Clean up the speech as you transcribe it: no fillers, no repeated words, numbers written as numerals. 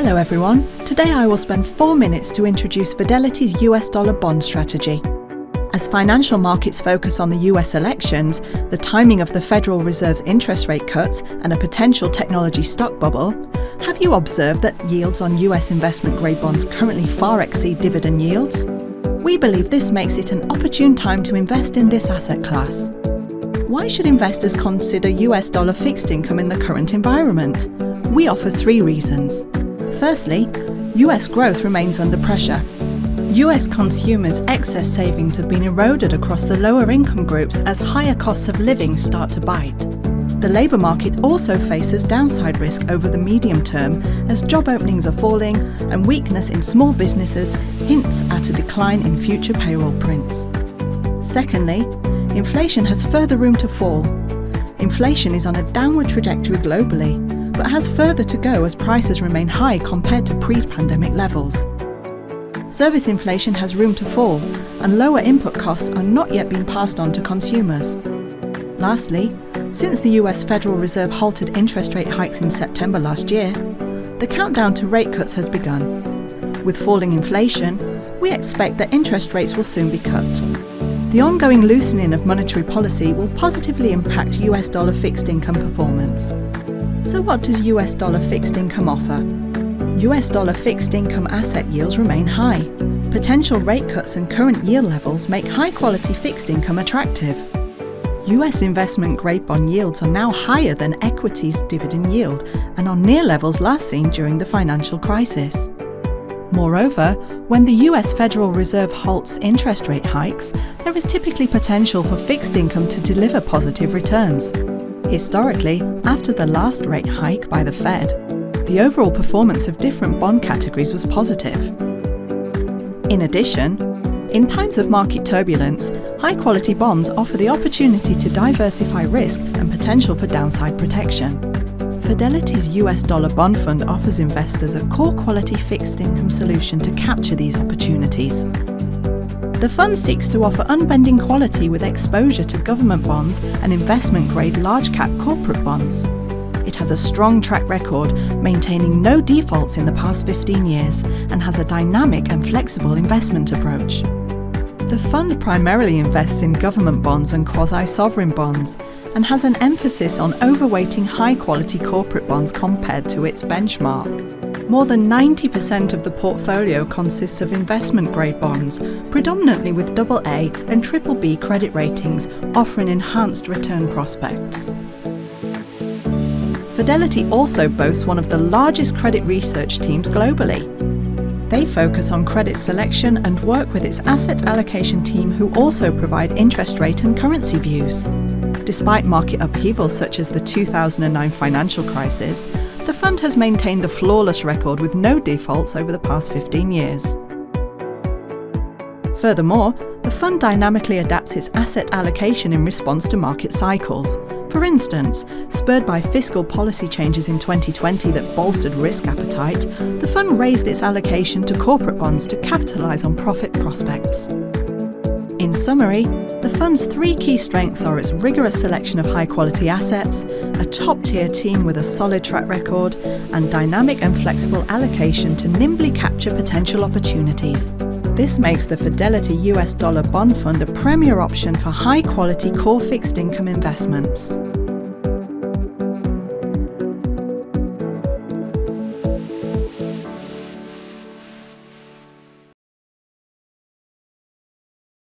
Hello everyone, today I will spend 4 minutes to introduce Fidelity's US dollar bond strategy. As financial markets focus on the US elections, the timing of the Federal Reserve's interest rate cuts and a potential technology stock bubble, have you observed that yields on US investment-grade bonds currently far exceed dividend yields? We believe this makes it an opportune time to invest in this asset class. Why should investors consider US dollar fixed income in the current environment? We offer 3 reasons. Firstly, US growth remains under pressure. US consumers' excess savings have been eroded across the lower income groups as higher costs of living start to bite. The labour market also faces downside risk over the medium term as job openings are falling and weakness in small businesses hints at a decline in future payroll prints. Secondly, inflation has further room to fall. Inflation is on a downward trajectory globally, but has further to go as prices remain high compared to pre-pandemic levels. Service inflation has room to fall, and lower input costs are not yet being passed on to consumers. Lastly, since the US Federal Reserve halted interest rate hikes in September last year, the countdown to rate cuts has begun. With falling inflation, we expect that interest rates will soon be cut. The ongoing loosening of monetary policy will positively impact US dollar fixed income performance. So what does US dollar fixed income offer? US dollar fixed income asset yields remain high. Potential rate cuts and current yield levels make high-quality fixed income attractive. US investment-grade bond yields are now higher than equities dividend yield and are near levels last seen during the financial crisis. Moreover, when the US Federal Reserve halts interest rate hikes, there is typically potential for fixed income to deliver positive returns. Historically, after the last rate hike by the Fed, the overall performance of different bond categories was positive. In addition, in times of market turbulence, high-quality bonds offer the opportunity to diversify risk and potential for downside protection. Fidelity's US dollar bond fund offers investors a core-quality fixed income solution to capture these opportunities. The fund seeks to offer unbending quality with exposure to government bonds and investment-grade large-cap corporate bonds. It has a strong track record, maintaining no defaults in the past 15 years, and has a dynamic and flexible investment approach. The fund primarily invests in government bonds and quasi-sovereign bonds, and has an emphasis on overweighting high-quality corporate bonds compared to its benchmark. More than 90% of the portfolio consists of investment-grade bonds, predominantly with AA and BBB credit ratings, offering enhanced return prospects. Fidelity also boasts one of the largest credit research teams globally. They focus on credit selection and work with its asset allocation team, who also provide interest rate and currency views. Despite market upheavals such as the 2009 financial crisis, the fund has maintained a flawless record with no defaults over the past 15 years. Furthermore, the fund dynamically adapts its asset allocation in response to market cycles. For instance, spurred by fiscal policy changes in 2020 that bolstered risk appetite, the fund raised its allocation to corporate bonds to capitalise on profit prospects. In summary, the fund's 3 key strengths are its rigorous selection of high-quality assets, a top-tier team with a solid track record, and dynamic and flexible allocation to nimbly capture potential opportunities. This makes the Fidelity US Dollar Bond Fund a premier option for high-quality core fixed income investments.